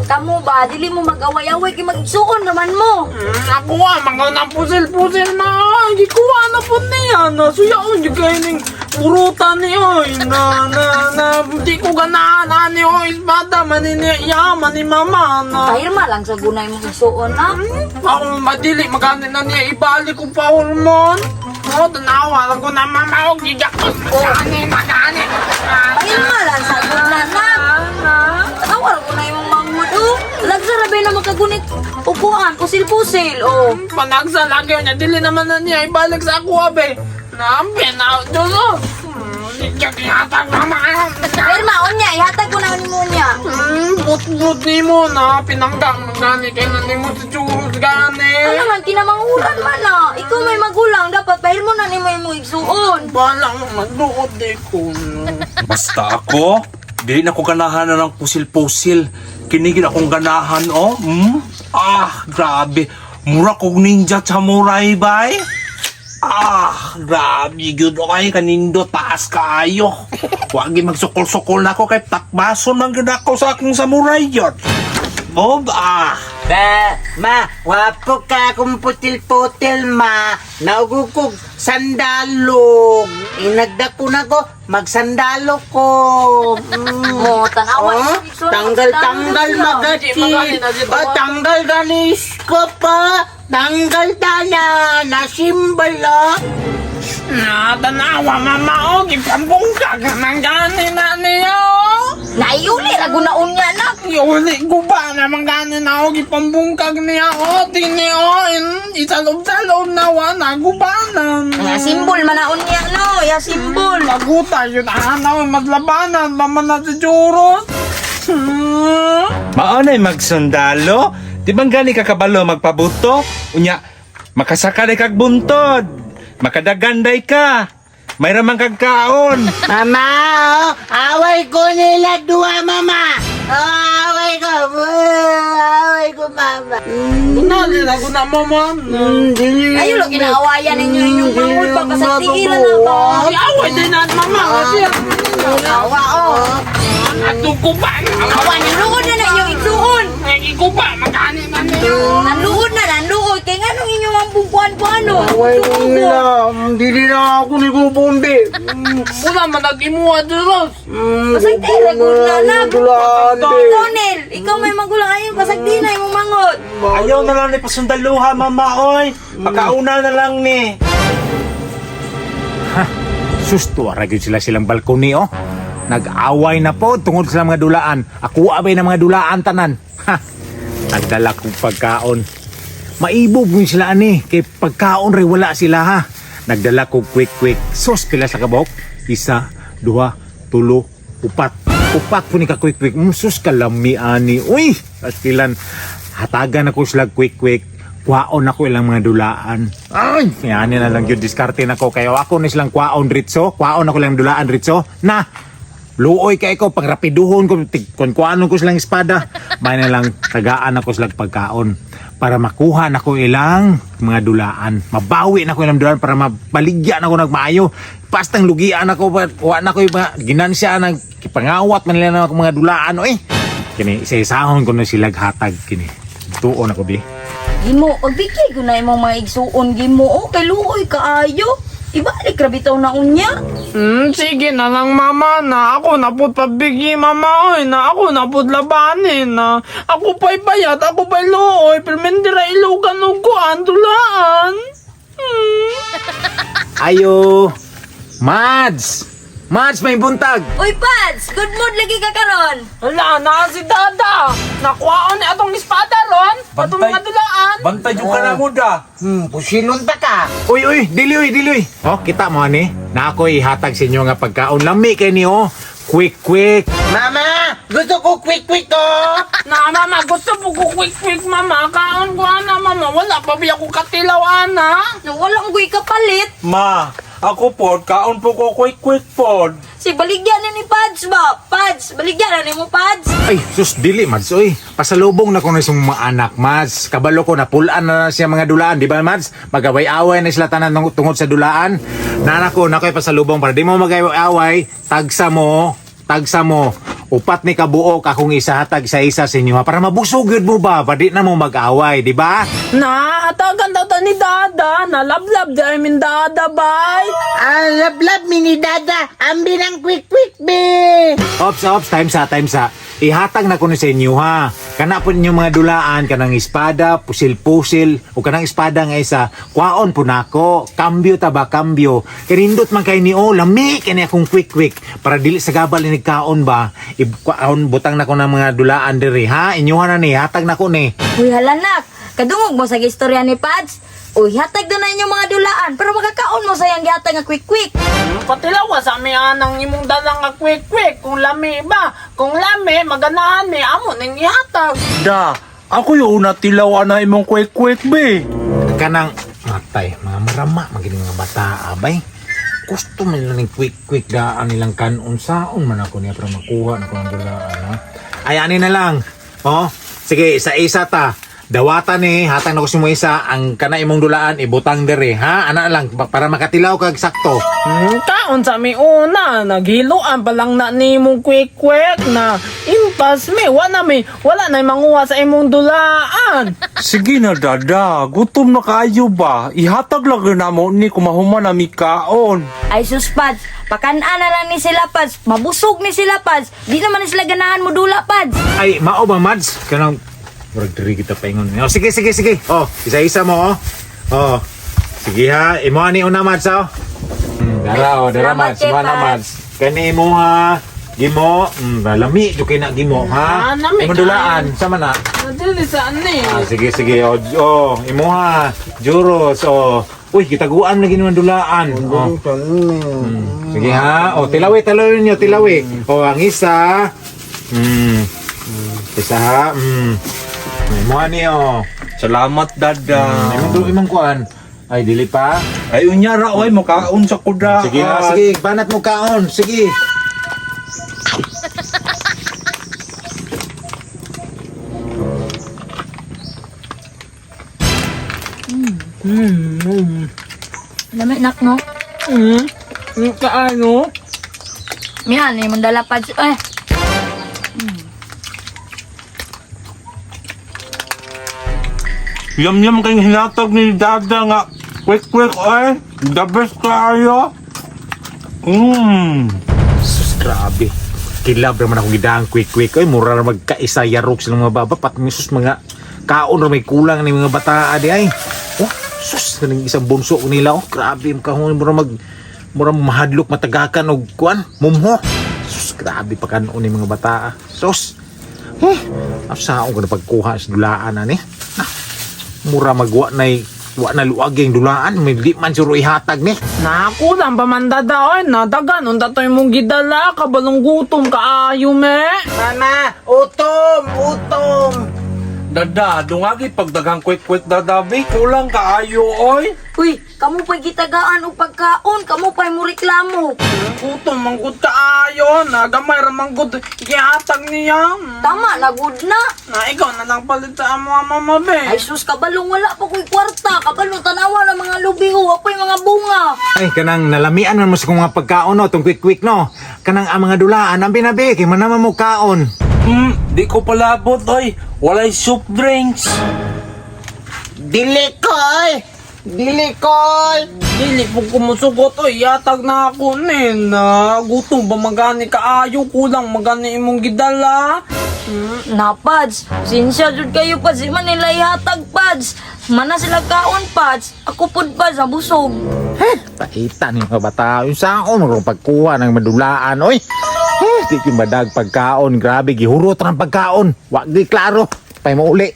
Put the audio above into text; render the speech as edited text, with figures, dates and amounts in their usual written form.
Kamu ba, dili mo mag-away-away kay mag-igsuon naman mo. Ako mga nang pusil-pusil na. Gikuha na po niya. Nasuyaon yung kayo ng urutan niyo. Di ko ganahan niyo. Ispada, maniniya, manimama. Kahirma lang sa gunay mong igsuon na. Ako madili, maganin na niya. Ibalik ko pa hormon. Tanawa lang ko na mama. Gigak ko. Magani. Kahirma lang sa gunay na. Awal ko na yung mangmud. Lagsarabi na magkagunit. Upuan, pusil-pusil. Panagsa lagi niya. Dili naman na niya. Ibalik sa ako, abe. Nampi na. Dulo. Gigak yata mama. Kahirma, unya, ihatag ko na mo niya. But ni mo na. Pinanggang gani. Kaya na ni mo sa churros gani. Ano man, kinamanguran man na. Ikaw may magulang, dapat pahil mo na ni mo yung igsuon. Balang magduot di ko. Basta ako, di na ko ganahan na ng pusil-pusil. Kinigin akong ganahan, oh. Grabe. Mura kong ninja samurai, bay. Grabe, good okay. Kanindo, taas kaayo. Huwag magsukol-sukol na ako kay takbason man gud ako sa akong samurai yun. Bob, Ma, wapo ka kung putil-putil, ma. Naugukog sandalog. Inagdako na ko, magsandalo ko. Tanawa yung igsuon. Tanggal-tanggal magati. Tanggal ganis ko pa. Tanggal tana, nasimbala. Tanawa mama o. Gipambungkag ng gani na niyo. Naiuli, lagunaon niya na. Yuli ko ba naman gani na o. Gipambungkag niya o. Tini o. Isalob-salob na wa. Nagubanan. Ya simbol manaon niya no, ya simbol. Maguta yun. Ano, maglabanan. Mama na si Juros. maanay magsundalo. Di bang gani kakabalo magpabuto? Unya, makasakali kag buntod. Makadaganday ka. May ramang kagkaon. Mama, away ko nila dua, mama. Away ko, mama. Kunali na ko na mama. Ayo lo kinaawayan ninyo yung mangul pagkasatigilan na ba? Away din na mama. Kasi Awa ato ko ba? Awa, nanluod na yung igsuon. Hindi ko ba? Magani na niyo. Nanluod. Kaya nga nung inyong ang bungkuan ko ano? Away ko nila. Dili na ako ni Gubombe. Wala man nag-imuha Juros. Pasagdi, regul na na. Tonel, ikaw may magulang ayun. Pasagdi na yung mangot. Ayaw na lang ni pasundaluha, mama, oy. Pakauna na lang ni. Susto, aragyo silang balkoni, oh. Nag-away na po tungod sa mga dulaan. Ako abay ng mga dulaan tanan. Nagdala kong pagkaon. Maibog mo sila ani, kay pagkaon rin wala sila ha. Nagdala kong quick. Sos pila sa kabok. 1, 2, 3, 4. Upat po ni ka quick. Sus kalami ani. Uy, askilan. Hatagan ako sila quick. Kwaon ako ilang mga dulaan. Ay, yan na lang yun. Diskarte na ko. Kaya ako na silang kwaon ritso. Kwaon ako ilang dulaan ritso. Na, luoy ka ikaw. Pag rapiduhon ko, kwanon ko silang espada. May na lang tagaan ako silang pagkaon. Para makuha na ko ilang mga dulaan. Mabawi na ko ilang dulaan para mabaligyan ako nagmaayo. Pastang lugian ako. Wa na ko yung mga ginansya. Pangawat man nila ng mga dulaan. Oy, kini, isa-isahon ko na silang hatag. Kini, tuon ako di. Gimo, pagbigay ko na imong mga igsuon gimo. Kay luoy kaayo. Ibalik rabitaw na unya. Sige na lang mama na. Ako na po pabigi mama oy na. Ako na po labanin na. Ako pa'y bayat. Ako pa'y looy. Pero mendira ilugan o ko andulaan. Ayo, Mads, may buntag. Uy, Pads! Good mood lagi ka karon. Wala na si Dada. Nakuhaan ni atong espada ron. Atong mga dulaan. Bantay yung ka na mo da. Pusilon ta ka. Uy, dili. Oh, kita mo ani. Na ako ihatag sa inyo nga pagkaon. Lami kay niyo. Quick. Mama, gusto ko quick to. Na mama, gusto po ko quick mama. Kaon ko ana mama. Wala pa biya ko katilaw ana. Nang walang guy kapalit. Ma, ako po, kaon po ko quick pod. Si baligyan na ni Pads ba? Pads, baligyan na ni mo Pads. Ay, sus, dili, Mads. Uy, pasalubong na ko na sa mga anak, Mads. Kabalo ko, napulaan na siya mga dulaan. Di ba, Mads? Magaway-away na sila tanan tungod sa dulaan. Nana ko, nakoy pasalubong para di mo magaway-away. Tagsa mo. Upat ni kabuok akong isahatag sa isa sa inyo ha, para mabusog yun mo ba? Pwede na mo mag-away, di ba? Na, atagan daw ta ni Dada. Na lablab di ay min Dada, bay. Lablab mini dada. Ambi ng quick be. Ops, time sa. Ihatag na ko ni sa inyo ha. Kana po ninyo mga dulaan, kanang espada, pusil-pusil, o kanang espada nga isa, kwaon po nako. Kambyo taba, kambyo. Kinindot man kay ni o, lami, kani akong quick. Para dili sa gabal ni kaon ba, kwaon butang na ko ng mga dulaan diri ha. Inyuhan na ni, hatag na ko ni. Uy, halanak. Kadungog mo sa istorya ni Pads. Uy, hatag doon na inyong mga dulaan para makakaon mo sa yang gihatag nga quick. Patilawa sa mi anang imong dalang nga quick. Kung lami ba? Kung lami, maganahan mi. Amo ning ihatag. Da, ako yung una tilaw na imong quick be. Kanang, matay, mga marama, magiging mga bata, abay. Gusto mo nila ng quick daan nilang kanon saon man ako niya para makuha na ko ng dulaan ha. Ay, ani na lang. Oh, sige, isa-isa ta. Dawatan hatang na ko si mo isa, ang kana imong dulaan, ibutang dere, ha? Ana lang, para makatilaw kag sakto. Kaon sa mi una, naghiluan pa lang na ni mong quick na impas mi, wala na manguha sa imong dulaan. Sige na, Dada. Gutom na kayo ba? Ihatag lang na mo ni kumahuman na mikaon. Ay sus, Pads. Pakanaan na lang ni sila, Pads. Mabusog ni sila, Pads. Di naman ni sila ganahan mo dula, Pads. Ay, mao ba, Mads? Kanang, murag diri kita paingon. Oh, sige. Oh, isa-isa mo, oh. Oh, sige ha. Imo ani una, Mads, oh. Dara, Salamat Mads. kay Mana, Pads. Mads. Kani mo, ha. Gimo, lami, do kay na gimo, ha? Nami, Imong dulaan, sama na. Nadili saan ni? Sige. Oh, imo ha. Juros, oh. Uy, kitaguan lagi naman dulaan. Oh. Sige ha. Oh, tilawi niyo, tilawi. Oh, ang isa. Isa ha. Imo ani, oh. Salamat, Dada. Imong kuan. Ay, dili pa. Ay, unyara, oy, makaon sa kuda. Sige ha, sige. Banat mo kaon. Sige. Lamit nak, no? Kaano? Yan, may mandala, Pads. Yam kayong hinatag ni Dada nga. Quick, oy. The best kayo. Sus, grabe. Kilab naman ako gidang quick. Ay, mura na magkaisa yarok silang mga baba. Pat sus mga kaon na may kulang ng mga bata adi ay. Oh, sus, kaning isang bunso nila. Oh, grabe. Mura mahadlok matagakan o kuan. Mumho. Sus, grabe pa kanon ng mga bata. Sus. Asaon ko na pagkuha sa dulaan ani. Mura magwa na luwag yung dulaan. May di man suro ihatag ni. Nakulang pa man Dada, oy. Nadagan, unta tayo mong gidala. Kabalong gutom kaayo, me. Mama, utom. Dada, dungagi pagdagang quick, Dada, be. Kulang kaayo, oy. Uy, kamu pa'y gitagaan o pagkaon. Kamu pa'y mo reklamo. Gutom, manggod kaayo. Nagamay ramang ihatag niya. Tama, nagud na. Na ikaw na lang palit sa mga mama, be. Ay sus, kabalong wala pa ko'y kwarta. Kabalong tanawa ng mga lubiho. Ako'y mga bunga. Ay, kanang nalamian man mo sa mga pagkaon no. Itong quick no. Kanang ang mga dulaan. Ang binabi. Kaya man naman mo kaon. Di ko palabot, oy. Walay soup drinks. Dili koy. Dili po kumusugot, oy. Yatag na ako nin. Gutom ba magani kaayo? Kulang magani imong gidala. Na, Pads. Sinsya jud kayo, Pads. Di man nila ihatag, Pads. Mana sila kaon, Pads. Ako pud, Pads, busog. Paita ni mga bata. Yung saan mo pagkuha ng madulaan, oy. Di yung madag pagkaon. Grabe, gihurot ng pagkaon. Wag di klaro. Pay mo uli.